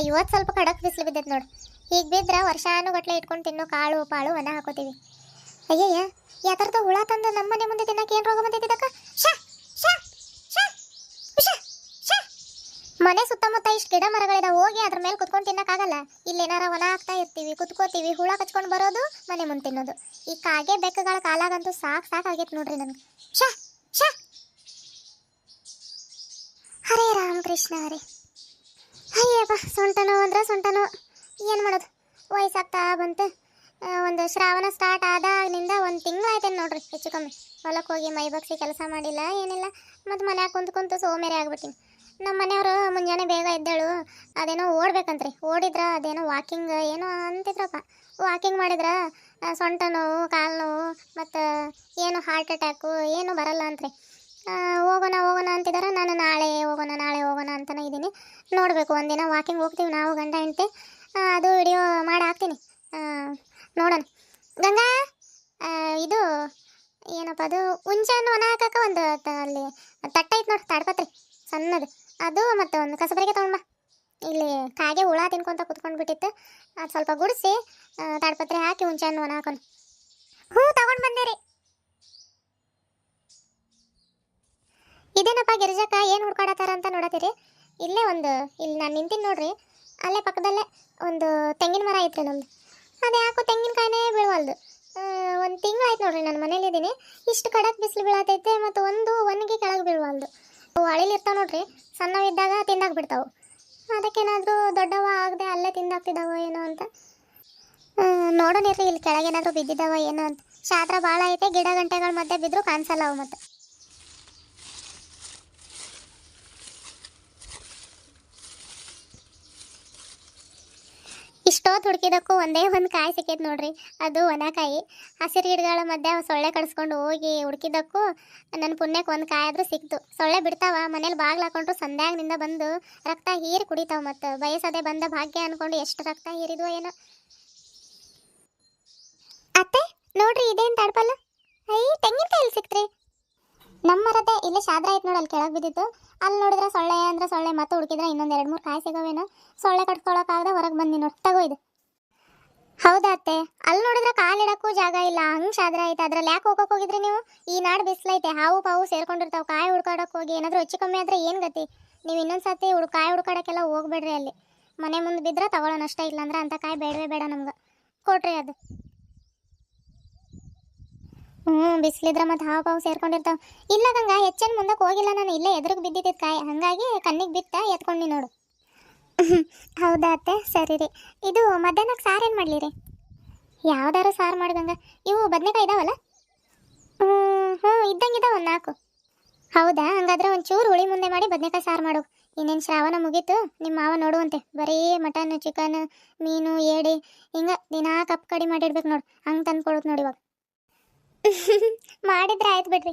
ಇವತ್ತು ಸ್ವಲ್ಪ ಖಡಕ್ ಬಿಸಿಲು ಬಿದ್ದೈತೆ ನೋಡು. ಈಗ ಬಿದ್ರೆ ವರ್ಷಾನುಗಟ್ಲೆ ಇಟ್ಕೊಂಡು ತಿನ್ನೋ ಕಾಳು ಪಾಳು ಅನ್ನ ಹಾಕೋತೀವಿ. ಅಯ್ಯಯ್ಯ ಯಾ ಥರದ ಹುಳ ತಂದು ನಮ್ಮ ಮನೆ ಮುಂದೆ ತಿನ್ನಕ್ಕೆ ಏನು ರೋಗ ಬಂದೈತಿದಕ್ಕ? ಶಾ ಶಾ ಶಾ ಶಾ ಶಾ ಮನೆ ಸುತ್ತಮುತ್ತ ಇಷ್ಟು ಗಿಡ ಮರಗಳಿದಾವೆ, ಹೋಗಿ ಅದ್ರ ಮೇಲೆ ಕುತ್ಕೊಂಡು ತಿನ್ನಕ್ಕಾಗಲ್ಲ. ಇಲ್ಲೇನಾರ ಹೊಲ ಹಾಕ್ತಾ ಇರ್ತೀವಿ, ಕುತ್ಕೋತೀವಿ, ಹುಳ ಕಚ್ಕೊಂಡು ಬರೋದು, ಮನೆ ಮುಂದೆ ತಿನ್ನೋದು. ಈ ಕಾಗೆ ಬೆಕ್ಕಗಳ ಕಾಲಾಗಂತೂ ಸಾಕಾಗೈತೆ ನೋಡ್ರಿ ನನಗೆ. ಶಾ ಶಾ ಹರೇ ರಾಮಕೃಷ್ಣ ಹರೇ. ಅಯ್ಯಪ್ಪ ಸೊಂಟ ನೋವು ಅಂದ್ರೆ ಸೊಂಟ ನೋವು, ಏನು ಮಾಡೋದು, ವಯಸ್ಸಾಗ್ತಾ ಬಂತು. ಒಂದು ಶ್ರಾವಣ ಸ್ಟಾರ್ಟ್ ಆದಾಗಿನಿಂದ ಒಂದು ತಿಂಗಳಾಯ್ತೇನೆ ನೋಡ್ರಿ ಹೆಚ್ಚು ಕಮ್ಮಿ. ಹೊಲಕ್ಕೆ ಹೋಗಿ ಮೈ ಬಗ್ಸಿ ಕೆಲಸ ಮಾಡಿಲ್ಲ ಏನಿಲ್ಲ, ಮತ್ತು ಮನ್ಯಾಗ ಕುಂತು ಸೋಮೇರೆ ಆಗ್ಬಿಟ್ಟಿನಿ. ನಮ್ಮ ಮನೆಯವರು ಮುಂಜಾನೆ ಬೇಗ ಎದ್ದೇಳು, ಅದೇನೋ ಓಡ್ಬೇಕಂತ್ರಿ, ಓಡಿದ್ರ ಅದೇನೋ ವಾಕಿಂಗ್ ಏನೋ ಅಂತಿದ್ರಪ್ಪ. ವಾಕಿಂಗ್ ಮಾಡಿದ್ರೆ ಸೊಂಟ ನೋವು, ಕಾಲು ನೋವು, ಮತ್ತು ಏನು ಹಾರ್ಟ್ ಅಟ್ಯಾಕು ಏನು ಬರಲ್ಲ ಅಂತ್ರಿ. ಹೋಗೋಣ ಅಂತಿದ್ದಾರೆ. ನಾನು ನಾಳೆ ಹೋಗೋಣ ಅಂತಲೇ ಇದ್ದೀನಿ. ನೋಡಬೇಕು, ಒಂದಿನ ವಾಕಿಂಗ್ ಹೋಗ್ತೀವಿ ನಾವು ಗಂಡ ಹೆಂಡತಿ. ಅದು ವಿಡಿಯೋ ಮಾಡಿ ಹಾಕ್ತೀನಿ, ನೋಡೋಣ. ಗಂಗಾ, ಇದು ಏನಪ್ಪ ಅದು ಹುಂಚೆಹಣ್ಣು ಒಣ ಹಾಕಕ್ಕೆ ಒಂದು ಅಲ್ಲಿ ತಟ್ಟೈತೆ ನೋಡಿ, ತಾಡ್ಪತ್ರಿ ಸಣ್ಣದು, ಅದು ಮತ್ತು ಒಂದು ಕಸಬರಿಗೆ ತೊಗೊಂಡ್ಬಾ. ಇಲ್ಲಿ ಕಾಗೆ ಹುಳ ತಿನ್ಕೊಂತ ಕುತ್ಕೊಂಡ್ಬಿಟ್ಟಿತ್ತು, ಅದು ಸ್ವಲ್ಪ ಗುಡಿಸಿ ತಾಡ್ಪತ್ರಿ ಹಾಕಿ ಹುಂಚೆಹಣ್ಣು ಒಣ ಹಾಕೋಣ. ತಗೊಂಡು ಬಂದೆ ರೀ. ಇದೇನಪ್ಪ ಗಿರಿಜಕ್ಕ ಏನು ಹುಡ್ಕಾಡತ್ತಾರ ಅಂತ ನೋಡತ್ತೀರಿ? ಇಲ್ಲೇ ಇಲ್ಲಿ ನಾನು ನಿಂತೀನಿ ನೋಡ್ರಿ, ಅಲ್ಲೇ ಪಕ್ಕದಲ್ಲೇ ಒಂದು ತೆಂಗಿನ ಮರ ಐತ್ರಿ ನಮ್ದು. ಅದು ಯಾಕೋ ತೆಂಗಿನಕಾಯಿನೇ ಬೀಳವಲ್ದು. ಒಂದು ತಿಂಗಳಾಯ್ತು ನೋಡ್ರಿ ನಾನು ಮನೇಲಿದ್ದೀನಿ. ಇಷ್ಟು ಕಡಕ್ ಬಿಸಿಲು ಬೀಳತೈತೆ, ಮತ್ತು ಒಂದು ಒಣಗಿ ಕೆಳಗೆ ಬೀಳವಲ್ದು. ಅವು ಅಳಿಲಿರ್ತಾವೆ ನೋಡ್ರಿ, ಸಣ್ಣವಿದ್ದಾಗ ತಿಂದಾಕ್ ಬಿಡ್ತಾವೆ. ಅದಕ್ಕೇನಾದರೂ ದೊಡ್ಡವ ಆಗದೆ ಅಲ್ಲೇ ತಿಂದಾಕ್ತಿದ್ದಾವೋ ಏನೋ ಅಂತ ನೋಡೋಣಿರ್ರಿ, ಇಲ್ಲಿ ಕೆಳಗೇನಾದರೂ ಬಿದ್ದಿದ್ದಾವ ಏನೋ ಅಂತ. ಶಾತ್ರ ಭಾಳ ಐತೆ, ಗಿಡ ಗಂಟೆಗಳ ಮಧ್ಯೆ ಬಿದ್ದರೂ ಕಾಣಿಸಲ್ಲ ಅವು. ಮತ್ತು ಇಷ್ಟೊತ್ತು ಹುಡುಕಿದಕ್ಕೂ ಒಂದೇ ಒಂದು ಕಾಯಿ ಸಿಕ್ಕೈತೆ ನೋಡ್ರಿ, ಅದು ಒಣಕಾಯಿ. ಹಸಿರು ಗಿಡಗಳ ಮಧ್ಯೆ ಸೊಳ್ಳೆ ಕಡಿಸ್ಕೊಂಡು ಹೋಗಿ ಹುಡುಕಿದಕ್ಕೂ ನನ್ನ ಪುಣ್ಯಕ್ಕೆ ಒಂದು ಕಾಯಿ ಆದರೂ ಸಿಕ್ತು. ಸೊಳ್ಳೆ ಬಿಡ್ತಾವ, ಮನೇಲಿ ಬಾಗ್ಲು ಹಾಕೊಂಡ್ರು ಸಂಧ್ಯಾಗಿನಿಂದ ಬಂದು ರಕ್ತ ಹೀರಿ ಕುಡಿತಾವ. ಮತ್ತು ಬಯಸದೆ ಬಂದ ಭಾಗ್ಯ ಅನ್ಕೊಂಡು ಎಷ್ಟು ರಕ್ತ ಹೀರಿದ್ವೋ ಏನೋ. ಅತ್ತೆ ನೋಡ್ರಿ, ಇದೇನು ತಡ್ಪಲ್ಲ. ತೆಂಗಿನಕಾಯಿ ಸಿಕ್ತ್ರಿ. ನಮ್ಮ ಮರದೇ ಇಲ್ಲೇ ಶಾದ್ರ ಐತೆ ನೋಡಿ, ಅಲ್ಲಿ ಕೆಳಗೆ ಬಿದ್ದಿತ್ತು. ಅಲ್ಲಿ ನೋಡಿದ್ರೆ ಸೊಳ್ಳೆ ಅಂದ್ರೆ ಸೊಳ್ಳೆ, ಮತ್ತೆ ಹುಡುಕಿದ್ರೆ ಇನ್ನೊಂದು 2-3 ಕಾಯಿ ಸಿಗೋವೇನೋ. ಸೊಳ್ಳೆ ಕಟ್ಕೊಳಕ್ಕಾಗದೆ ಹೊರಗೆ ಬಂದು ನೋಡಿ, ತಗೋ ಇದು. ಹೌದಾ ಅತ್ತೆ? ಅಲ್ಲಿ ನೋಡಿದ್ರೆ ಕಾಲಿಡಕ್ಕೂ ಜಾಗ ಇಲ್ಲ, ಹಂಗೆ ಶಾದ್ರ ಐತೆ. ಅದ್ರಲ್ಲಿ ಯಾಕೆ ಹೋಗಿದ್ರಿ ನೀವು? ಈ ನಾಡು ಬಿಸಿಲೈತೆ, ಹಾವು ಪಾವು ಸೇರ್ಕೊಂಡಿರ್ತಾವೆ. ಕಾಯಿ ಹುಡ್ಕಾಡಕ್ಕೆ ಹೋಗಿ ಏನಾದರೂ ಹೆಚ್ಚು ಕಮ್ಮಿ ಆದರೆ ಏನು ಗತಿ? ನೀವು ಇನ್ನೊಂದು ಸತಿ ಕಾಯಿ ಹುಡ್ಕಾಡಕ್ಕೆಲ್ಲ ಹೋಗ್ಬೇಡ್ರಿ. ಅಲ್ಲಿ ಮನೆ ಮುಂದೆ ಬಿದ್ದರೆ ತಗೊಳ್ಳೋಣ ಅಷ್ಟೇ, ಇಲ್ಲಾಂದ್ರೆ ಅಂಥ ಕಾಯಿ ಬೇಡವೇ ಬೇಡ ನಮ್ಗೆ. ಕೊಟ್ರಿ ಅದು. ಬಿಸಿಲಿದ್ರೆ ಮತ್ತು ಹಾವು ಪಾವು ಸೇರ್ಕೊಂಡಿರ್ತಾವೆ. ಇಲ್ಲ ಗಂಗಾ, ಹೆಚ್ಚೇನು ಮುಂದಕ್ಕೆ ಹೋಗಿಲ್ಲ ನಾನು, ಇಲ್ಲೇ ಎದುರಿಗೆ ಬಿದ್ದಿದ್ದ ಕಾಯಿ, ಹಾಗಾಗಿ ಕಣ್ಣಿಗೆ ಬಿತ್ತ ಎತ್ಕೊಂಡು ನೋಡು. ಹೌದಾ ಅತ್ತೆ? ಸರಿ ರೀ. ಇದು ಮಧ್ಯಾಹ್ನಕ್ಕೆ ಸಾರು ಏನು ಮಾಡಲಿ ರೀ? ಯಾವ್ದಾರು ಸಾರು ಮಾಡಿ ಗಂಗಾ. ಇವು ಬದನೆಕಾಯಿ ಇದಾವಲ್ಲ? ಇದ್ದಂಗಿದಾವ ಒಂದು 4. ಹೌದಾ? ಹಂಗಾದ್ರೆ ಒಂಚೂರು ಹುಳಿ ಮುಂದೆ ಮಾಡಿ ಬದನೆಕಾಯಿ ಸಾರು ಮಾಡು. ಇನ್ನೇನು ಶ್ರಾವಣ ಮುಗೀತು, ನಿಮ್ಮ ಮಾವ ನೋಡುವಂತೆ ಬರೀ ಮಟನ್ ಚಿಕನ್ ಮೀನು ಏಡಿ ಹಿಂಗೆ ದಿನಾ ಕಪ್ ಕಡಿ ಮಾಡಿಡ್ಬೇಕು ನೋಡು, ಹಂಗೆ ತಂದು ಕೊಡೋದು ನೋಡಿ ಇವಾಗ. ಮಾಡಿದ್ರೆ ಆಯ್ತು ಬಿಡ್ರಿ.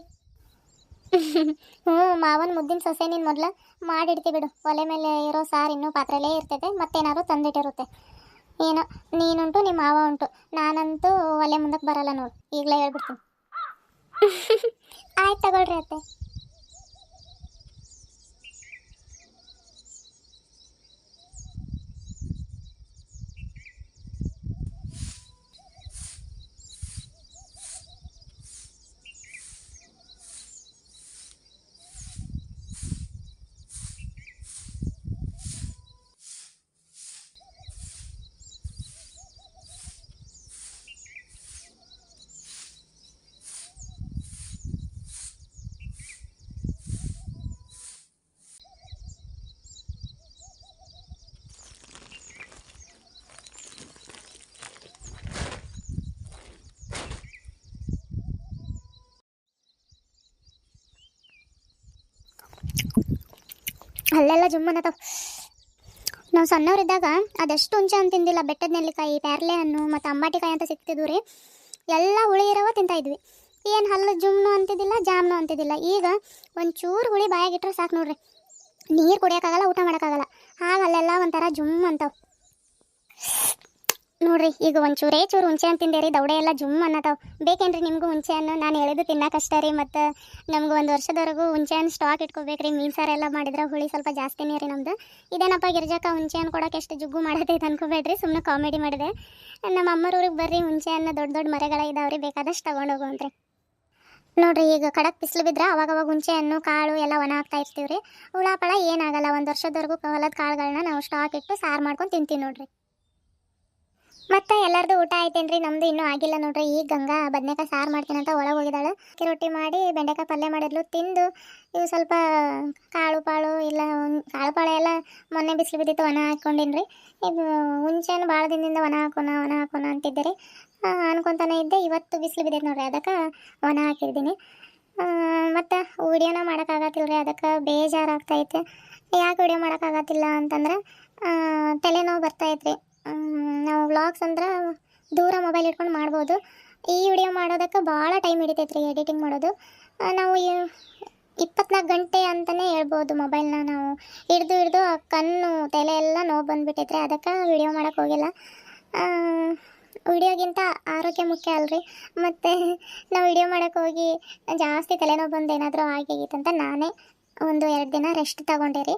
ಮಾವನ ಮುದ್ದಿನ ಸೊಸೆ ನೀನು ಮೊದಲು ಮಾಡಿಡ್ತಿ ಬಿಡು. ಒಲೆ ಮೇಲೆ ಇರೋ ಸಾರು ಇನ್ನೂ ಪಾತ್ರೆಲೇ ಇರ್ತೈತೆ, ಮತ್ತೇನಾದ್ರು ತಂದಿಟ್ಟಿರುತ್ತೆ. ಏನೋ ನೀನುಂಟು ನಿಮ್ಮ ಮಾವ ಉಂಟು, ನಾನಂತೂ ಒಲೆ ಮುಂದಕ್ಕೆ ಬರಲ್ಲ ನೋಡು, ಈಗಲೇ ಹೇಳ್ಬಿಡ್ತೀನಿ. ಆಯ್ತು ತಗೊಳ್ರಿ ಅತ್ತೆ. ಅಲ್ಲೆಲ್ಲ ಜುಮ್ಮನತಾವ. ನಾವು ಸಣ್ಣವರಿದ್ದಾಗ ಅದೆಷ್ಟು ಹುಂಚೆ ಅಂತ ತಿಂದಿಲ್ಲ. ಬೆಟ್ಟದ ನೆಲ್ಲಿಕಾಯಿ, ಪೇರ್ಲೆ ಹಣ್ಣು ಮತ್ತು ಅಂಬಾಟಿಕಾಯಿ ಅಂತ ಸಿಗ್ತಿದ್ವು ರೀ. ಎಲ್ಲ ಹುಳಿ ಇರೋವ ತಿಂತಾಯಿದ್ವಿ. ಏನು ಹಲ್ಲು ಜುಮ್ನು ಅಂತಿದ್ದಿಲ್ಲ, ಜಾಮ್ನು ಅಂತಿದ್ದಿಲ್ಲ. ಈಗ ಒಂಚೂರು ಹುಳಿ ಬಾಯಾಗಿಟ್ರೆ ಸಾಕು ನೋಡ್ರಿ, ನೀರು ಕುಡಿಯೋಕ್ಕಾಗಲ್ಲ, ಊಟ ಮಾಡೋಕ್ಕಾಗಲ್ಲ. ಹಾಗೆ ಅಲ್ಲೆಲ್ಲ ಒಂಥರ ಜುಮ್ ಅಂತಾವೆ. ನೋಡ್ರಿ ಈಗ ಒಂಚೂರೇ ಚೂರು ಹುಂಚೆ ಹಣ್ಣು ತಿಂದೆ ರೀ, ದೌಡೆ ಎಲ್ಲ ಜುಮ್ ಅನ್ನತಾವ್. ಬೇಕೇನ್ರಿ ನಿಮ್ಗೂ ಹುಂಚೆ ಹಣ್ಣು? ನಾನು ಹೇಳಿದ್ದು ತಿನ್ನಕಷ್ಟ ರೀ. ಮತ್ತು ನಮ್ಗೆ ಒಂದು ವರ್ಷದವರೆಗೂ ಹುಂಚೆ ಹಣ್ಣು ಸ್ಟಾಕ್ ಇಟ್ಕೋಬೇಕ್ರಿ. ಮೀನು ಸಾರು ಎಲ್ಲ ಮಾಡಿದ್ರೆ ಹುಳಿ ಸ್ವಲ್ಪ ಜಾಸ್ತಿನೇ ರೀ ನಮ್ದು. ಇದೇನಪ್ಪ ಗಿರ್ಜಕ್ಕ ಹುಂಚೆ ಹಣ್ಣು ಕೊಡೋಕೆ ಎಷ್ಟು ಜುಗ್ಗು ಮಾಡತೈತೆ ಅನ್ಕೋಬೇಡ್ರಿ, ಸುಮ್ಮನೆ ಕಾಮಿಡಿ ಮಾಡಿದೆ. ನಮ್ಮ ಅಮ್ಮರೂರಿಗೆ ಬರ್ರಿ, ಹುಂಚೆ ಹಣ್ಣು ದೊಡ್ಡ ದೊಡ್ಡ ಮರಗಳ ಇದಾವ್ರಿ, ಬೇಕಾದಷ್ಟು ತೊಗೊಂಡೋಗುವಂತ್ರಿ. ನೋಡ್ರಿ ಈಗ ಕಡಕ್ ಬಿಸಿಲು ಬಿದ್ರೆ ಅವಾಗ ಹುಂಚೆ ಹಣ್ಣು ಕಾಳು ಎಲ್ಲ ಒಣ ಹಾಕ್ತಾ ಇರ್ತೀವಿ ರೀ. ಹುಳಾಪಳ ಏನಾಗಲ್ಲ. ಒಂದು ವರ್ಷದವರೆಗೂ ಹೊಲದ ಕಾಳುಗಳನ್ನ ನಾವು ಸ್ಟಾಕ್ ಇಟ್ಟು ಸಾರು ಮಾಡ್ಕೊಂಡು ತಿಂತೀವಿ ನೋಡ್ರಿ. ಮತ್ತೆ ಎಲ್ಲರದು ಊಟ ಆಯ್ತೇನ್ರಿ? ನಮ್ದು ಇನ್ನೂ ಆಗಿಲ್ಲ ನೋಡ್ರಿ. ಈಗ ಗಂಗಾ ಬದನೆಕಾಯಿ ಸಾರು ಮಾಡ್ತೀನಿ ಅಂತ ಒಳಗೆ ಹೋಗಿದ್ದಾಳೆ. ಅಕ್ಕಿ ರೊಟ್ಟಿ ಮಾಡಿ ಬೆಂಡೆಕಾಯಿ ಪಲ್ಯ ಮಾಡಿದ್ಲು, ತಿಂದು ಇವು ಸ್ವಲ್ಪ ಕಾಳು ಪಾಳು ಇಲ್ಲ ಕಾಳು ಪಾಳು ಎಲ್ಲ ಮೊನ್ನೆ ಬಿಸಿಲು ಬಿದ್ದಿತ್ತು ಒಣ ಹಾಕ್ಕೊಂಡಿನ್ರಿ. ಇದು ಹುಂಚೆನು ಭಾಳ ದಿನದಿಂದ ಒಣ ಹಾಕೋಣ ಅಂತಿದ್ದೆ ರೀ. ಅನ್ಕೊತಾನೆ ಇದ್ದೆ, ಇವತ್ತು ಬಿಸಿಲು ಬಿದ್ದೈತೆ ನೋಡ್ರಿ, ಅದಕ್ಕೆ ಒಣ ಹಾಕಿದ್ದೀನಿ. ಮತ್ತು ವಿಡಿಯೋನ ಮಾಡೋಕ್ಕಾಗತ್ತಿಲ್ಲ ರೀ, ಅದಕ್ಕೆ ಬೇಜಾರಾಗ್ತೈತೆ. ಯಾಕೆ ವಿಡಿಯೋ ಮಾಡೋಕ್ಕಾಗತ್ತಿಲ್ಲ ಅಂತಂದ್ರೆ ತಲೆನೋವು ಬರ್ತೈತ್ರಿ. ನಾವು ವ್ಲಾಗ್ಸ್ ಅಂದ್ರೆ ದೂರ ಮೊಬೈಲ್ ಇಟ್ಕೊಂಡು ಮಾಡ್ಬೋದು. ಈ ವಿಡಿಯೋ ಮಾಡೋದಕ್ಕೆ ಭಾಳ ಟೈಮ್ ಹಿಡಿತೈತ್ರಿ ಎಡಿಟಿಂಗ್ ಮಾಡೋದು. ನಾವು 24 ಗಂಟೆ ಅಂತಲೇ ಹೇಳ್ಬೋದು ಮೊಬೈಲ್ನ ನಾವು ಹಿಡ್ದು ಕಣ್ಣು ತಲೆ ಎಲ್ಲ ನೋವು ಬಂದುಬಿಟ್ಟೈತ್ರಿ. ಅದಕ್ಕೆ ವಿಡಿಯೋ ಮಾಡೋಕ್ಕೆ ಹೋಗಿಲ್ಲ. ವಿಡಿಯೋಗಿಂತ ಆರೋಗ್ಯ ಮುಖ್ಯ ಅಲ್ರಿ. ಮತ್ತು ನಾವು ವಿಡಿಯೋ ಮಾಡೋಕ್ಕೆ ಹೋಗಿ ಜಾಸ್ತಿ ತಲೆನೋವು ಬಂದು ಏನಾದರೂ ಆಗಿತ್ತಂತ ನಾನೇ 1-2 ದಿನ ರೆಸ್ಟ್ ತಗೊಂಡೆ ರೀ.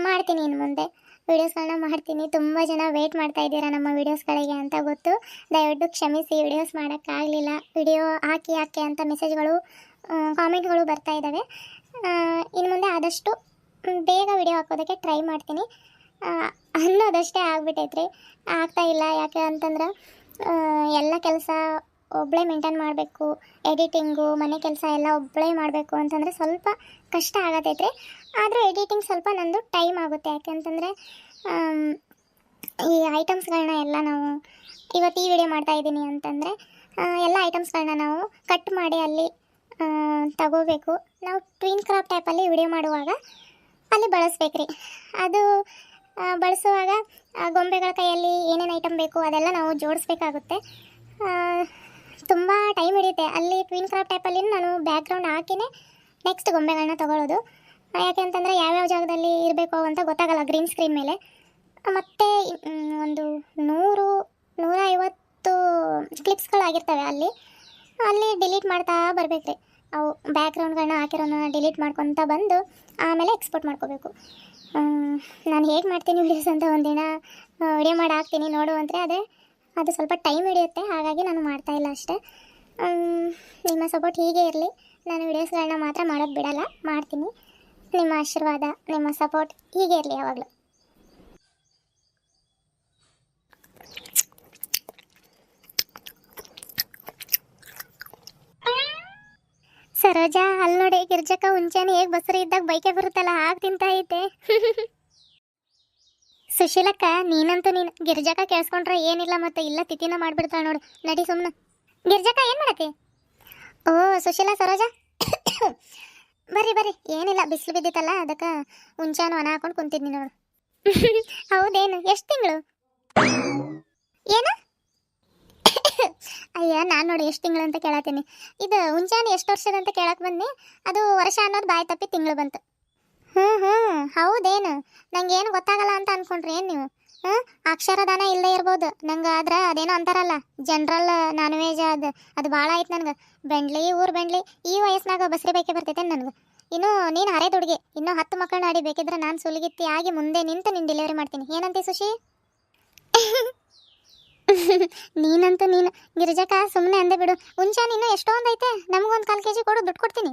ಮಾಡ್ತೀನಿ ಇನ್ನು ಮುಂದೆ ವೀಡಿಯೋಸ್ಗಳನ್ನ ಮಾಡ್ತೀನಿ. ತುಂಬ ಜನ ವೆಯ್ಟ್ ಮಾಡ್ತಾ ಇದ್ದೀರಾ ನಮ್ಮ ವೀಡಿಯೋಸ್ಗಳಿಗೆ ಅಂತ ಗೊತ್ತು. ದಯವಿಟ್ಟು ಕ್ಷಮಿಸಿ, ವೀಡಿಯೋಸ್ ಮಾಡೋಕ್ಕಾಗಲಿಲ್ಲ. ವಿಡಿಯೋ ಹಾಕಿ ಅಂತ ಮೆಸೇಜ್ಗಳು ಕಾಮೆಂಟ್ಗಳು ಬರ್ತಾ ಇದ್ದಾವೆ. ಇನ್ನು ಮುಂದೆ ಆದಷ್ಟು ಬೇಗ ವಿಡಿಯೋ ಹಾಕೋದಕ್ಕೆ ಟ್ರೈ ಮಾಡ್ತೀನಿ ಅನ್ನೋದಷ್ಟೇ ಆಗ್ಬಿಟ್ಟೈತ್ರಿ. ಆಗ್ತಾಯಿಲ್ಲ. ಯಾಕೆ ಅಂತಂದ್ರೆ ಎಲ್ಲ ಕೆಲಸ ಒಬ್ಬಳೇ ಮೇಂಟೈನ್ ಮಾಡಬೇಕು. ಎಡಿಟಿಂಗು ಮನೆ ಕೆಲಸ ಎಲ್ಲ ಒಬ್ಬಳೇ ಮಾಡಬೇಕು ಅಂತಂದರೆ ಸ್ವಲ್ಪ ಕಷ್ಟ ಆಗತೈತ್ರಿ. ಆದರೂ ಎಡಿಟಿಂಗ್ ಸ್ವಲ್ಪ ನಂದು ಟೈಮ್ ಆಗುತ್ತೆ. ಯಾಕೆಂತಂದರೆ ಈ ಐಟಮ್ಸ್ಗಳನ್ನ ಎಲ್ಲ ನಾವು ಇವತ್ತು ಈ ವಿಡಿಯೋ ಮಾಡ್ತಾಯಿದ್ದೀನಿ ಅಂತಂದರೆ ಎಲ್ಲ ಐಟಮ್ಸ್ಗಳನ್ನ ನಾವು ಕಟ್ ಮಾಡಿ ಅಲ್ಲಿ ತಗೋಬೇಕು. ನಾವು ಟ್ವಿನ್ ಕ್ರಾಫ್ಟ್ ಆ್ಯಪಲ್ಲಿ ವಿಡಿಯೋ ಮಾಡುವಾಗ ಅಲ್ಲಿ ಬಳಸ್ಬೇಕ್ರಿ. ಅದು ಬಳಸುವಾಗ ಗೊಂಬೆಗಳ ಕೈಯಲ್ಲಿ ಏನೇನು ಐಟಮ್ ಬೇಕು ಅದೆಲ್ಲ ನಾವು ಜೋಡಿಸ್ಬೇಕಾಗುತ್ತೆ. ತುಂಬ ಟೈಮ್ ಹಿಡಿಯುತ್ತೆ. ಅಲ್ಲಿ ಟ್ವಿನ್ ಕ್ರಾಫ್ಟ್ ಆ್ಯಪಲ್ಲಿ ನಾನು ಬ್ಯಾಕ್ಗ್ರೌಂಡ್ ಹಾಕಿನೇ ನೆಕ್ಸ್ಟ್ ಗೊಂಬೆಗಳನ್ನ ತೊಗೊಳ್ಳೋದು. ಯಾಕೆ ಅಂತಂದರೆ ಯಾವ್ಯಾವ ಜಾಗದಲ್ಲಿ ಇರಬೇಕು ಅಂತ ಗೊತ್ತಾಗಲ್ಲ ಗ್ರೀನ್ ಸ್ಕ್ರೀನ್ ಮೇಲೆ. ಮತ್ತು ಒಂದು 100-150 ಕ್ಲಿಪ್ಸ್ಗಳಾಗಿರ್ತವೆ. ಅಲ್ಲಿ ಡಿಲೀಟ್ ಮಾಡ್ತಾ ಬರಬೇಕ್ರಿ. ಅವು ಬ್ಯಾಕ್ಗ್ರೌಂಡ್ಗಳನ್ನ ಹಾಕಿರೋನ ಡಿಲೀಟ್ ಮಾಡ್ಕೊತ ಬಂದು ಆಮೇಲೆ ಎಕ್ಸ್ಪೋರ್ಟ್ ಮಾಡ್ಕೋಬೇಕು. ನಾನು ಹೇಗೆ ಮಾಡ್ತೀನಿ ವೀಡಿಯೋಸ್ ಅಂತ ಒಂದಿನ ವಿಡಿಯೋ ಮಾಡಿ ಹಾಕ್ತೀನಿ ನೋಡುವಂದರೆ ಅದು ಸ್ವಲ್ಪ ಟೈಮ್ ಹಿಡಿಯುತ್ತೆ. ಹಾಗಾಗಿ ನಾನು ಮಾಡ್ತಾಯಿಲ್ಲ ಅಷ್ಟೇ. ನಿಮ್ಮ ಸಪೋರ್ಟ್ ಹೀಗೆ ಇರಲಿ. ನಾನು ವೀಡಿಯೋಸ್ಗಳನ್ನ ಮಾತ್ರ ಮಾಡೋದು ಬಿಡಲ್ಲ, ಮಾಡ್ತೀನಿ. ನಿಮ್ಮ ಆಶೀರ್ವಾದ, ನಿಮ್ಮ ಸಪೋರ್ಟ್ ಹೀಗೆ ಇರಲಿ ಯಾವಾಗಲೂ. ಸರೋಜಾ, ಅಲ್ಲಿ ನೋಡಿ ಗಿರ್ಜಕ್ಕ ಹುಂಚೆನ ಹೇಗೆ ಬಸರಿ ಇದ್ದಾಗ ಬೈಕೆ ಬರುತ್ತಲ್ಲ ಹಾಗೆ ತಿಂತ ಐತೆ. ಸುಶೀಲಕ್ಕ, ನೀನಂತೂ ನೀನು ಗಿರ್ಜಕ್ಕ ಕೇಳಿಸ್ಕೊಂಡ್ರೆ ಏನಿಲ್ಲ ಮತ್ತೆ ಇಲ್ಲ ತಿಥಿನ ಮಾಡಿಬಿಡ್ತಾಳೆ ನೋಡು. ನಡಿ ಸುಮ್ಮನೆ. ಗಿರ್ಜಕ್ಕ ಏನು ಮಾಡತ್ತೆ? ಓ ಸುಶೀಲಾ, ಸರೋಜಾ ಬರ್ರಿ. ಏನಿಲ್ಲ, ಬಿಸಿಲು ಬಿದ್ದಿತ್ತಲ್ಲ ಅದಕ್ಕೆ ಹುಂಚೆನ ಒಣ ಹಾಕೊಂಡು ಕುಂತಿದ್ನಿ ನೋಡು. ಹೌದೇನು? ಎಷ್ಟು ತಿಂಗಳು? ಏನು? ಅಯ್ಯ, ನಾನು ನೋಡಿ ಎಷ್ಟು ತಿಂಗಳು ಅಂತ ಕೇಳತ್ತೀನಿ. ಇದು ಹುಂಚೆನ ಎಷ್ಟು ವರ್ಷದಂತ ಕೇಳಕ್ಕೆ ಬಂದು ಅದು ವರ್ಷ ಅನ್ನೋದು ಬಾಯಿ ತಪ್ಪಿ ತಿಂಗಳು ಬಂತು. ಹೌದೇನು? ನಂಗೇನು ಗೊತ್ತಾಗಲ್ಲ ಅಂತ ಅನ್ಕೊಂಡ್ರಿ ಏನು ನೀವು? ಅಕ್ಷರದಾನ ಇಲ್ಲದೆ ಇರ್ಬೋದು ನಂಗೆ, ಆದ್ರೆ ಅದೇನೋ ಅಂತಾರಲ್ಲ ಜನರಲ್ ನಾನ್ ವೆಜ್, ಅದು ಭಾಳ ಆಯ್ತು ನನಗೆ. ಊರು ಬೆಂಡ್ಲಿ ಈ ವಯಸ್ಸಿನಾಗ ಬಸ್ರಿ ಬೇಕೆ ಬರ್ತೈತೆ ನನಗೆ. ಇನ್ನು ನೀನು ಹರೇ ದುಡ್ಗೆ ಇನ್ನೂ 10 ಮಕ್ಕಳನ್ನ ಆಡಿ ಬೇಕಿದ್ರೆ ನಾನು ಸುಲಿಗಿತ್ತಿ ಆಗಿ ಮುಂದೆ ನಿಂತು ನೀನು ಡೆಲಿವರಿ ಮಾಡ್ತೀನಿ. ಏನಂತೆ ಸುಶಿ? ನೀನಂತೂ ನೀನು ಗಿರಿಜಕ್ಕ ಸುಮ್ಮನೆ ಅಂದೆ ಬಿಡು. ಹುಂಚೆನ ಇನ್ನೂ ಎಷ್ಟೊಂದು ಐತೆ, ನಮಗೊಂದು 1/4 kg ಕೊಡು, ದುಡ್ಡು ಕೊಡ್ತೀನಿ.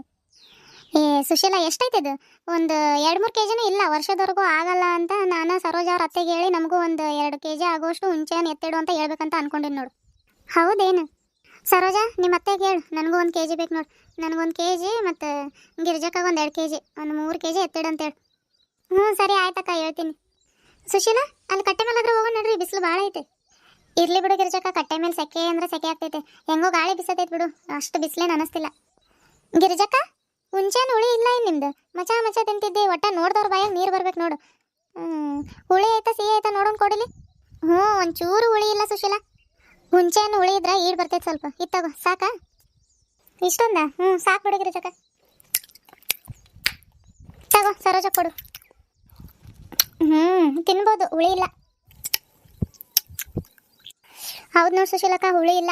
ಸುಶೀಲಾ, ಎಷ್ಟೈತೆ ಇದು? ಒಂದು 2-3 kgನೂ ಇಲ್ಲ, ವರ್ಷದವರೆಗೂ ಆಗಲ್ಲ ಅಂತ ನಾನು ಸರೋಜ ಅವ್ರ ಅತ್ತೆಗೆ ಹೇಳಿ ನಮಗೂ ಒಂದು 2 kg ಆಗೋಷ್ಟು ಹುಂಚೆನ ಎತ್ತಿಡು ಅಂತ ಹೇಳ್ಬೇಕಂತ ಅನ್ಕೊಂಡಿನಿ ನೋಡು. ಹೌದೇನು? ಸರೋಜಾ, ನಿಮ್ಮ ಅತ್ತೆಗೆ ಹೇಳು ನನಗೂ 1 kg ಬೇಕು ನೋಡು. ನನಗೊಂದು kg ಮತ್ತು ಗಿರ್ಜಕ್ಕಾಗ ಒಂದು 2 kg, ಒಂದು 3 kg ಎತ್ತಿಡು ಅಂತೇಳಿ. ಸರಿ ಆಯ್ತಕ್ಕ, ಹೇಳ್ತೀನಿ. ಸುಶೀಲಾ, ಅಲ್ಲಿ ಕಟ್ಟೆ ಮೇಲೆ ಹೋಗೋಣ ನೋಡ್ರಿ, ಬಿಸಿಲು ಭಾಳ ಐತೆ. ಇರ್ಲಿ ಬಿಡು ಗಿರ್ಜಕ್ಕ, ಕಟ್ಟೆ ಮೇಲೆ ಸೆಕೆ ಅಂದ್ರೆ ಸೆಕೆ ಆಗ್ತೈತೆ. ಹೆಂಗೋ ಗಾಳಿ ಬಿಸತೈತೆ ಬಿಡು, ಅಷ್ಟು ಬಿಸಿಲೇನು ಅನ್ನಿಸ್ತಿಲ್ಲ. ಗಿರ್ಜಕ್ಕ, ಹುಂಚೆನ ಹುಳಿ ಇಲ್ಲ ಇನ್ನು ನಿಮ್ದು? ಮಚ ತಿಂತಿದ್ದೆ, ಒಟ್ಟ ನೋಡ್ದವ್ರ ಬಾಯಾಗ ನೀರು ಬರ್ಬೇಕು ನೋಡು. ಹುಳಿ ಐತಾ ಸಿಹಿ ಐತಾ ನೋಡೋಣ ಕೊಡಿಲಿ. ಒಂಚೂರು ಹುಳಿ ಇಲ್ಲ ಸುಶೀಲಾ. ಹುಂಚೆನ ಹುಳಿ ಇದ್ರೆ ಈಡ್ ಬರ್ತೈತೆ ಸ್ವಲ್ಪ. ಇತ್ತಗೋ, ಸಾಕಾ? ಇಷ್ಟೊಂದ? ಸಾಕು ಬಿಡು ಗಿರಿಜಕ್ಕ. ತಗೋ ಸರೋಜ, ಕೊಡು. ತಿನ್ಬೋದು, ಹುಳಿ ಇಲ್ಲ. ಹೌದು ನೋಡಿ ಸುಶೀಲಕ್ಕ, ಹುಳಿ ಇಲ್ಲ.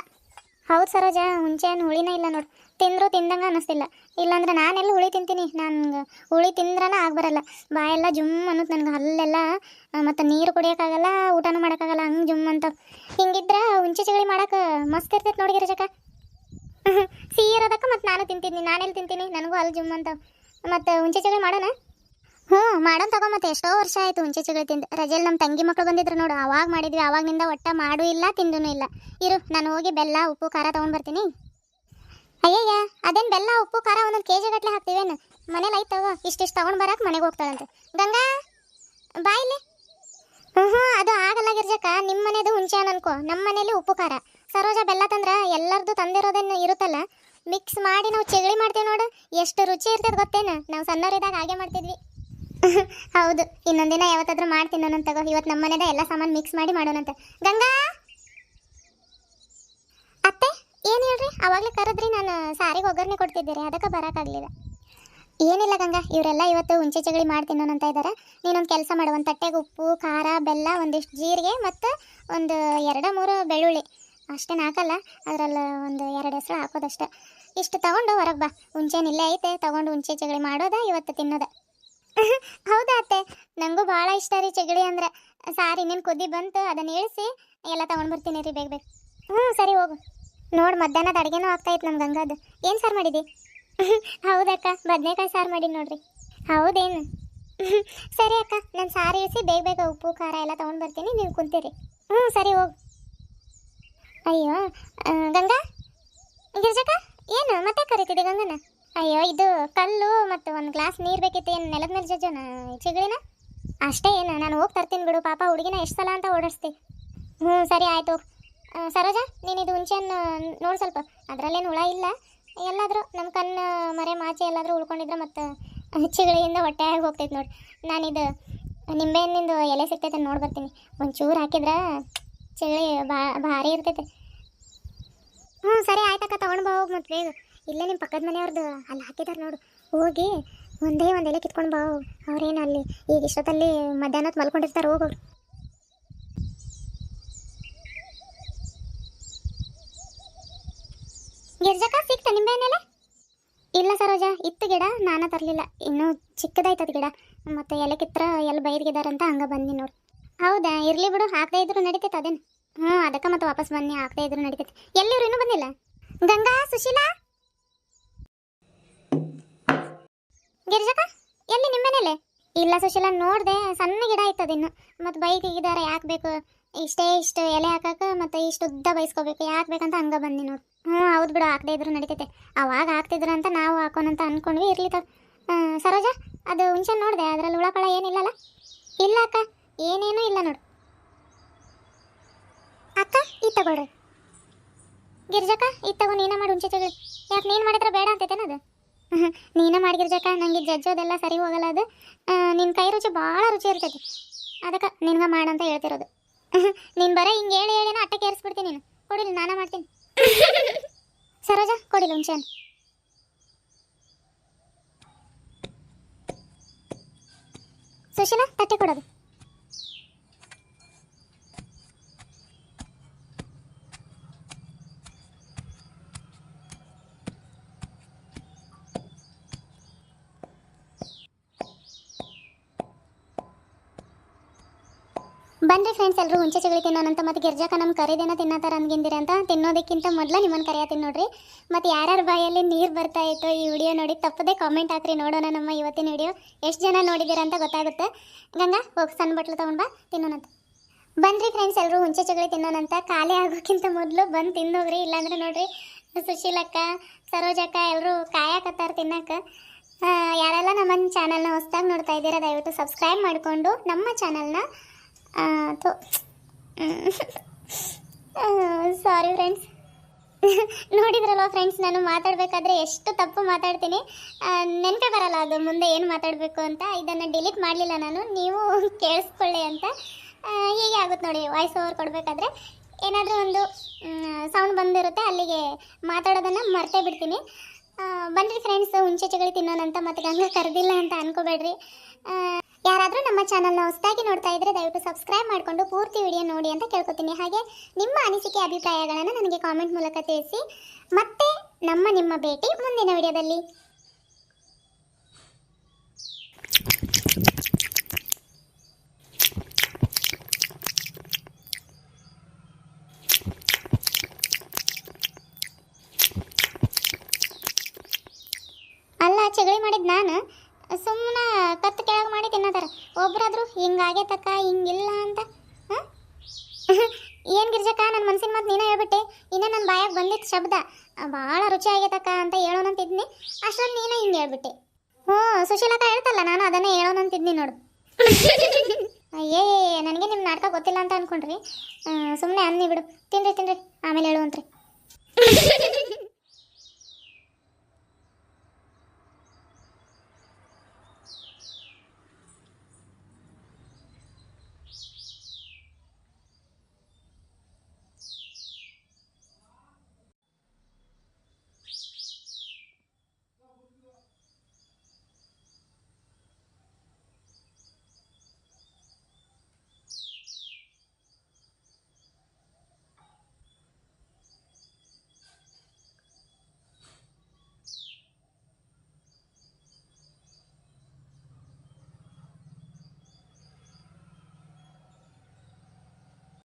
ಹೌದು ಸರೋಜ, ಹುಂಚೆ ಹಣ್ಣು ಹುಳಿನೇ ಇಲ್ಲ ನೋಡು. ತಿಂದರೂ ತಿಂದಂಗೆ ಅನ್ನಿಸ್ತಿಲ್ಲ. ಇಲ್ಲಾಂದ್ರೆ ನಾನೆಲ್ಲ ಹುಳಿ ತಿಂತೀನಿ, ನನಗೆ ಹುಳಿ ತಿಂದ್ರನ ಆಗ್ಬರಲ್ಲ. ಬಾಯೆಲ್ಲ ಜುಮ್ ಅನ್ನೋದು ನನಗೆ, ಹಲ್ಲೆಲ್ಲ ಮತ್ತು ನೀರು ಕುಡಿಯೋಕ್ಕಾಗಲ್ಲ, ಊಟನೂ ಮಾಡೋಕ್ಕಾಗಲ್ಲ, ಹಂಗೆ ಜುಮ್ ಅಂತ. ಹಿಂಗಿದ್ರೆ ಹುಂಚೆ ಚಗಳಿ ಮಾಡೋಕೆ ಮಸ್ತ್ ಇರ್ತೈತೆ ನೋಡಿ ಗಿರಿಜಕ್ಕ. ಸಿಹಿ ಇರೋದಕ್ಕೆ ಮತ್ತು ನಾನು ತಿಂತೀನಿ, ನಾನೆಲ್ಲಿ ತಿಂತೀನಿ, ನನಗೂ ಅಲ್ಲಿ ಜುಮ್ ಅಂತ. ಮತ್ತು ಹುಂಚೆ ಚಗಳಿ ಮಾಡೋಣ? ಹ್ಞೂ ಮಾಡೋಣ ತಗೋ. ಮತ್ತೆ ಎಷ್ಟೋ ವರ್ಷ ಆಯಿತು ಹುಂಚೆ ಚಗಳಿ ತಿಂದು. ರಜೆಯಲ್ಲಿ ನಮ್ಮ ತಂಗಿ ಮಕ್ಕಳು ಬಂದಿದ್ರು ನೋಡು, ಅವಾಗ ಮಾಡಿದ್ವಿ. ಆವಾಗಿನಿಂದ ಒಟ್ಟ ಮಾಡೂ ಇಲ್ಲ, ತಿಂದೂ ಇಲ್ಲ. ಇರು, ನಾನು ಹೋಗಿ ಬೆಲ್ಲ ಉಪ್ಪು ಖಾರ ತೊಗೊಂಡು ಬರ್ತೀನಿ. ಅಯ್ಯಯ್ಯ, ಅದೇನು ಬೆಲ್ಲ ಉಪ್ಪು ಖಾರ ಒಂದೊಂದು ಕೆ ಜಿ ಗಟ್ಟಲೆ ಹಾಕ್ತೀವೇನು? ಮನೇಲಿ ಆಯ್ತವ, ಇಷ್ಟಿಷ್ಟು ತೊಗೊಂಡು ಬರಕ್ಕೆ ಮನೆಗೆ ಹೋಗ್ತಾಳಂತೆ. ಗಂಗಾ ಬಾಯಿಲಿ. ಹ್ಞೂ ಅದು ಆಗಲ್ಲ ಗಿರ್ಜಕ್ಕ, ನಿಮ್ಮ ಮನೇದು ಹುಂಚೆ ಹಣ್ಣು ಅನ್ಕೋ, ನಮ್ಮ ಮನೇಲಿ ಉಪ್ಪು ಖಾರ. ಸರೋಜ ಬೆಲ್ಲ ತಂದ್ರೆ ಎಲ್ಲರದು ತಂದಿರೋದೇನು ಇರುತ್ತಲ್ಲ, ಮಿಕ್ಸ್ ಮಾಡಿ ನಾವು ಚಗಳಿ ಮಾಡ್ತೀವಿ ನೋಡು, ಎಷ್ಟು ರುಚಿ ಇರ್ತದೆ ಗೊತ್ತೇನು? ನಾವು ಸಣ್ಣವರಿದ್ದಾಗ ಹಾಗೆ ಮಾಡ್ತಿದ್ವಿ. ಹೌದು, ಇನ್ನೊಂದಿನ ಯಾವತ್ತಾದ್ರೂ ಮಾಡ್ತೀನಿ ನಾನು ತಗೋ. ಇವತ್ತು ನಮ್ಮ ಮನೆದ ಎಲ್ಲ ಸಾಮಾನು ಮಿಕ್ಸ್ ಮಾಡಿ ಮಾಡೋಣಂತೆ. ಗಂಗಾ ಅತ್ತೆ, ಏನು ಹೇಳ್ರಿ? ಅವಾಗಲೇ ಕರೆದ್ರಿ, ನಾನು ಸಾರಿಗೆ ಒಗ್ಗರಣೆ ಕೊಡ್ತಿದ್ದೀರಿ, ಅದಕ್ಕೆ ಬರೋಕ್ಕಾಗಲಿಲ್ಲ. ಏನಿಲ್ಲ ಗಂಗಾ, ಇವರೆಲ್ಲ ಇವತ್ತು ಹುಂಚೆ ಚಗಳಿ ಮಾಡ್ತೀನಿ ಅಂತ ಇದ್ದಾರೆ. ನೀನೊಂದು ಕೆಲಸ ಮಾಡು, ಒಂದು ತಟ್ಟೆಗೆ ಉಪ್ಪು ಖಾರ ಬೆಲ್ಲ, ಒಂದಿಷ್ಟು ಜೀರಿಗೆ ಮತ್ತು ಒಂದು 2-3 ಬೆಳ್ಳುಳ್ಳಿ ಅಷ್ಟೇನು ಹಾಕಲ್ಲ, ಅದರಲ್ಲಿ ಒಂದು 2 ಹೆಸರು ಹಾಕೋದಷ್ಟೆ. ಇಷ್ಟು ತೊಗೊಂಡು ಹೊರಗೆ ಬಾ. ಹುಂಚೆನ ಇಲ್ಲೇ ಐತೆ, ತೊಗೊಂಡು ಹುಂಚೆ ಚಗಳಿ ಮಾಡೋದ ಇವತ್ತು ತಿನ್ನೋದ. ಹೌದಾ ಅತ್ತೆ, ನನಗೂ ಭಾಳ ಇಷ್ಟ ರೀ ಚಗಳಿ ಅಂದರೆ. ಸಾರಿ ಇನ್ನೇನು ಕುದ್ದಿ ಬಂತು, ಅದನ್ನು ಇಳಿಸಿ ಎಲ್ಲ ತೊಗೊಂಡು ಬರ್ತೀನಿ ರೀ ಬೇಗ ಬೇಗ. ಹ್ಞೂ ಸರಿ ಹೋಗು. ನೋಡಿ ಮಧ್ಯಾಹ್ನದ ಅಡುಗೆನೂ ಆಗ್ತಾಯಿತ್ತು ನಮ್ಮ ಗಂಗಾದು. ಏನು ಸಾರು ಮಾಡಿದಿ? ಹೌದಕ್ಕ, ಬದನೇಕಾಯಿ ಸಾರು ಮಾಡಿ ನೋಡ್ರಿ. ಹೌದೇನು? ಸರಿ ಅಕ್ಕ, ನಾನು ಸಾರು ಇಳಿಸಿ ಬೇಗ ಬೇಗ ಉಪ್ಪು ಖಾರ ಎಲ್ಲ ತೊಗೊಂಡು ಬರ್ತೀನಿ, ನೀವು ಕುಂತೀರಿ. ಹ್ಞೂ ಸರಿ ಹೋಗು. ಅಯ್ಯೋ ಗಂಗಾ, ಗಿರ್ಜಕ್ಕ ಏನು ಮತ್ತೆ ಕರಿತಿದ್ದೆ ಗಂಗನ? ಅಯ್ಯೋ ಇದು ಕಲ್ಲು ಮತ್ತು ಒಂದು ಗ್ಲಾಸ್ ನೀರು ಬೇಕಿತ್ತು. ಏನು ನೆಲದ ಮೇಲೆ ಜಜ್ಜೋಣ ಚಗಳಿನ? ಅಷ್ಟೇ ಏನು, ನಾನು ಹೋಗಿ ತರ್ತೀನಿ ಬಿಡು. ಪಾಪ ಹುಡುಗಿನ ಎಷ್ಟು ಸಲ ಅಂತ ಓಡಿಸ್ತಿ. ಹ್ಞೂ ಸರಿ ಆಯಿತು. ಸರೋಜ, ನೀನು ಇದು ಹುಂಚೆಯನ್ನು ನೋಡಿ ಸ್ವಲ್ಪ, ಅದರಲ್ಲೇನು ಹುಳ ಇಲ್ಲ. ಎಲ್ಲಾದರೂ ನಮ್ಮ ಕಣ್ಣು ಮರೆ ಮಾಚೆ ಎಲ್ಲಾದರೂ ಉಳ್ಕೊಂಡಿದ್ರೆ ಮತ್ತು ಚಗಳಿಯಿಂದ ಹೊಟ್ಟೆ ಆಗಿ ಹೋಗ್ತೈತೆ ನೋಡಿ. ನಾನಿದು ನಿಂಬೆಹಣ್ಣಿಂದು ಎಲೆ ಸಿಗ್ತೈತೆ ನೋಡಿ ಬರ್ತೀನಿ. ಒಂಚೂರು ಹಾಕಿದ್ರೆ ಚಳಿ ಭಾರಿ ಇರ್ತೈತೆ. ಹ್ಞೂ ಸರಿ ಆಯ್ತಕ್ಕ, ತೊಗೊಂಡು ಬಾ ಹೋಗಿ. ಮತ್ತು ಬೇಗ ಇಲ್ಲೇ ನಿಮ್ಮ ಪಕ್ಕದ ಮನೆಯವ್ರದ್ದು ಅಲ್ಲಿ ಹಾಕಿದ್ದಾರೆ ನೋಡು, ಹೋಗಿ ಒಂದೇ ಒಂದು ಎಲೆ ಕಿತ್ಕೊಂಡು ಬಾ. ಅವ್ರೇನು ಅಲ್ಲಿ ಈಗ ಇಷ್ಟೊತ್ತಲ್ಲಿ ಮಧ್ಯಾಹ್ನಕ್ಕೆ ಮಲ್ಕೊಂಡಿರ್ತಾರೆ, ಹೋಗೋರು. ಗಿರ್ಜಕ್ಕ ಸಿಕ್ತಾ ನಿಂಬೆಹಣ್ಣೆಲೆ? ಇಲ್ಲ ಸರೋಜ, ಇತ್ತು ಗಿಡ, ನಾನು ತರಲಿಲ್ಲ. ಇನ್ನೂ ಚಿಕ್ಕದಾಯ್ತದ ಗಿಡ, ಮತ್ತು ಎಲೆ ಕಿತ್ರ ಎಲ್ಲಿ ಬೈರ್ಗಿದಾರಂತ ಹಂಗೆ ಬಂದು ನೋಡಿ. ಹೌದಾ, ಇರಲಿ ಬಿಡು, ಹಾಕದೇ ಇದ್ರು ನಡೀತೈತೆ ಅದೇನು. ಹ್ಞೂ ಅದಕ್ಕೆ ಮತ್ತೆ ವಾಪಸ್ ಬನ್ನಿ, ಹಾಕದೇ ಇದ್ರು ನಡೀತೈತೆ. ಎಲ್ಲಿವ್ರು ಇನ್ನೂ ಬಂದಿಲ್ಲ? ಗಂಗಾ, ಸುಶೀಲಾ, ಗಿರ್ಜಕ್ಕ ಎಲ್ಲಿ ನಿಂಬೆಹಣ್ಣೆಲೆ? ಇಲ್ಲ ಸುಶೀಲಾ, ನೋಡಿದೆ, ಸಣ್ಣ ಗಿಡ ಆಯ್ತದ ಇನ್ನು. ಮತ್ತು ಬೈಕಿಗಿದ್ದಾರೆ, ಯಾಕೆ ಬೇಕು ಇಷ್ಟು ಎಲೆ ಹಾಕಕ್ಕೆ, ಮತ್ತು ಇಷ್ಟು ಉದ್ದ ಬೈಸ್ಕೋಬೇಕು, ಯಾಕೆ ಬೇಕಂತ ಹಂಗೆ ಬಂದು ನೋಡು. ಹ್ಞೂ ಹೌದು ಬಿಡು, ಹಾಕದೇ ಇದ್ರು ನಡೀತೈತೆ. ಅವಾಗ ಹಾಕ್ತಿದ್ರು ಅಂತ ನಾವು ಹಾಕೋಣಂತ ಅಂದ್ಕೊಂಡ್ವಿ, ಇರ್ಲಿ ತಗ. ಸರೋಜ, ಅದು ಹುಂಚೆ ನೋಡಿದೆ, ಅದರಲ್ಲಿ ಹುಳಪಳ ಏನಿಲ್ಲಲ್ಲ? ಇಲ್ಲ ಅಕ್ಕ, ಏನೇನೂ ಇಲ್ಲ ನೋಡು. ಅಕ್ಕ ಇದು ತಗೊಳ್ರಿ. ಗಿರ್ಜಕ್ಕ ಇದು ತಗೋ, ನೀನೇ ಮಾಡಿ ಹುಂಚೆ ಚಗಳಿ. ಯಾಕೆ ನೀನು ಮಾಡಿದ್ರೆ ಬೇಡ ಅಂತೈತೇನದು? ನೀನೇ ಮಾಡಿ ಗಿರ್ಜಕ್ಕ, ನನಗೆ ಜಜ್ಜೋದೆಲ್ಲ ಸರಿ ಹೋಗಲ್ಲ ಅದು. ನಿನ್ನ ಕೈ ರುಚಿ ಭಾಳ ರುಚಿ ಇರ್ತೈತಿ, ಅದಕ್ಕೆ ನಿನ್ಗೆ ಮಾಡಂತ ಹೇಳ್ತಿರೋದು. ನೀನು ಬರೀ ಹಿಂಗೆ ಹೇಳಿ ಹೇಳಿನ ಅಟ್ಟಕ್ಕೆ ಏರಿಸ್ಬಿಡ್ತೀನಿ. ನೀನು ಕೊಡಿಲ್ಲ, ನಾನೇ ಮಾಡ್ತೀನಿ. ಸರೋಜ ಕೊಡಿಲ್ಲ ಹುಂಚೆ ಹಣ್ಣು. ಸುಶೀಲಾ ತಟ್ಟೆ ಕೊಡೋದು. ಬನ್ರಿ ಫ್ರೆಂಡ್ಸ್, ಎಲ್ಲರೂ ಹುಂಚೆ ಚಗಳಿ ತಿನ್ನೋಣಂತ. ಮತ್ತು ಗಿರ್ಜಕ್ಕ ನಮ್ಮ ಕರಿದೇನ ತಿನ್ನತ್ತಾರ ಅಂದ್ಗಿಂದಿರಿ ಅಂತ. ತಿನ್ನೋದಕ್ಕಿಂತ ಮೊದಲು ನಿಮ್ಮನ್ನು ಕರೆಯತ್ತೀನಿ ನೋಡ್ರಿ. ಮತ್ತು ಯಾರ್ಯಾರ ಬಾಯಲ್ಲಿ ನೀರು ಬರ್ತಾ ಇತ್ತು ಈ ವಿಡಿಯೋ ನೋಡಿ ತಪ್ಪದೆ ಕಾಮೆಂಟ್ ಹಾಕ್ರಿ, ನೋಡೋಣ ನಮ್ಮ ಇವತ್ತಿನ ವಿಡಿಯೋ ಎಷ್ಟು ಜನ ನೋಡಿದ್ದೀರ ಅಂತ ಗೊತ್ತಾಗುತ್ತೆ. ಗಂಗಾ ಹೋಗಿ ಸಣ್ಣ ಬಟ್ಲು ತೊಗೊಂಡು ಬಾ, ತಿನ್ನೋಣಂತ. ಬನ್ರಿ ಫ್ರೆಂಡ್ಸ್, ಎಲ್ಲರೂ ಹುಂಚೆ ಚಗಳಿ ತಿನ್ನೋಣಂತ. ಖಾಲಿ ಆಗೋಕ್ಕಿಂತ ಮೊದಲು ಬಂದು ತಿನ್ನೋಗ್ರಿ, ಇಲ್ಲಾಂದ್ರೆ ನೋಡ್ರಿ ಸುಶೀಲಕ್ಕ ಸರೋಜಕ್ಕ ಎಲ್ಲರೂ ಕಾಯಕತ್ತಾರ ತಿನ್ನಕ್ಕೆ. ಯಾರೆಲ್ಲ ನಮ್ಮ ಚಾನಲ್ನ ಹೊಸದಾಗಿ ನೋಡ್ತಾ ಇದ್ದೀರಾ ದಯವಿಟ್ಟು ಸಬ್ಸ್ಕ್ರೈಬ್ ಮಾಡಿಕೊಂಡು ನಮ್ಮ ಚಾನಲ್ನ ಸಾರಿ ಫ್ರೆಂಡ್ಸ್. ನೋಡಿದ್ರಲ್ವ ಫ್ರೆಂಡ್ಸ್, ನಾನು ಮಾತಾಡಬೇಕಾದ್ರೆ ಎಷ್ಟು ತಪ್ಪು ಮಾತಾಡ್ತೀನಿ, ನೆನಪೇ ಬರಲ್ಲ ಅದು ಮುಂದೆ ಏನು ಮಾತಾಡಬೇಕು ಅಂತ. ಇದನ್ನು ಡಿಲೀಟ್ ಮಾಡಲಿಲ್ಲ ನಾನು, ನೀವು ಕೇಳಿಸ್ಕೊಳ್ಳಿ ಅಂತ. ಹೀಗೆ ಆಗುತ್ತೆ ನೋಡಿ, ವಾಯ್ಸ್ ಓವರ್ ಕೊಡಬೇಕಾದ್ರೆ ಏನಾದರೂ ಒಂದು ಸೌಂಡ್ ಬಂದಿರುತ್ತೆ, ಅಲ್ಲಿಗೆ ಮಾತಾಡೋದನ್ನು ಮರ್ತೇ ಬಿಡ್ತೀನಿ. ಬನ್ರಿ ಫ್ರೆಂಡ್ಸ್, ಹುಂಚೆ ಚಗಳಿ ತಿನ್ನೋಣಂತ. ಮತ್ತು ಗಂಗಾ ಕರೆದಿಲ್ಲ ಅಂತ ಅನ್ಕೋಬೇಡ್ರಿ. ಯಾರಾದರೂ ನಮ್ಮ ಚಾನಲ್ನ ಹೊಸದಾಗಿ ನೋಡ್ತಾ ಇದ್ರೆ ದಯವಿಟ್ಟು ಸಬ್ಸ್ಕ್ರೈಬ್ ಮಾಡಿಕೊಂಡು ಪೂರ್ತಿ ವಿಡಿಯೋ ನೋಡಿ ಅಂತ ಕೇಳ್ಕೊತೀನಿ. ಹಾಗೆ ನಿಮ್ಮ ಅನಿಸಿಕೆ ಅಭಿಪ್ರಾಯಗಳನ್ನು ನನಗೆ ಕಾಮೆಂಟ್ ಮೂಲಕ ತಿಳಿಸಿ. ಮತ್ತೆ ನಿಮ್ಮ ಭೇಟಿ ಮುಂದಿನ ವಿಡಿಯೋದಲ್ಲಿ. ಅಲ್ಲ, ಚಗಳಿ ಮಾಡಿದ್ ನಾನು ಸುಮ್ಮನೆ ಕತ್ತು ಕೆಳಗೆ ಮಾಡಿ ತಿನ್ನತಾರ. ಒಬ್ರಾದ್ರು ಹಿಂಗಾಗೈತಕ್ಕ ಹಿಂಗಿಲ್ಲ ಅಂತ. ಹಾಂ ಏನು ಗಿರ್ಜಕ್ಕ, ನನ್ನ ಮನ್ಸಿನ ಮಾತು ನೀನೇ ಹೇಳ್ಬಿಟ್ಟೆ. ಇನ್ನೇ ನನ್ನ ಬಾಯಾಗ ಬಂದಿತ್ತು ಶಬ್ದ ಭಾಳ ರುಚಿ ಆಗೈತಕ್ಕ ಅಂತ ಹೇಳೋಣಂತಿದ್ನಿ. ಅಷ್ಟರಲ್ಲಿ ನೀನೇ ಹಿಂಗೆ ಹೇಳ್ಬಿಟ್ಟೆ. ಹ್ಞೂ, ಸುಶೀಲಕ್ಕ ಹೇಳ್ತಲ್ಲ, ನಾನು ಅದನ್ನೇ ಹೇಳೋಣಂತಿದ್ನಿ ನೋಡು. ಅಯ್ಯೇ, ನನಗೆ ನಿಮ್ಮ ನಾಟಕ ಗೊತ್ತಿಲ್ಲ ಅಂತ ಅನ್ಕೊಂಡ್ರಿ. ಸುಮ್ಮನೆ ಅನ್ನಿ ಬಿಡು. ತಿನ್ರಿ ಆಮೇಲೆ ಹೇಳುವಂತ್ರಿ.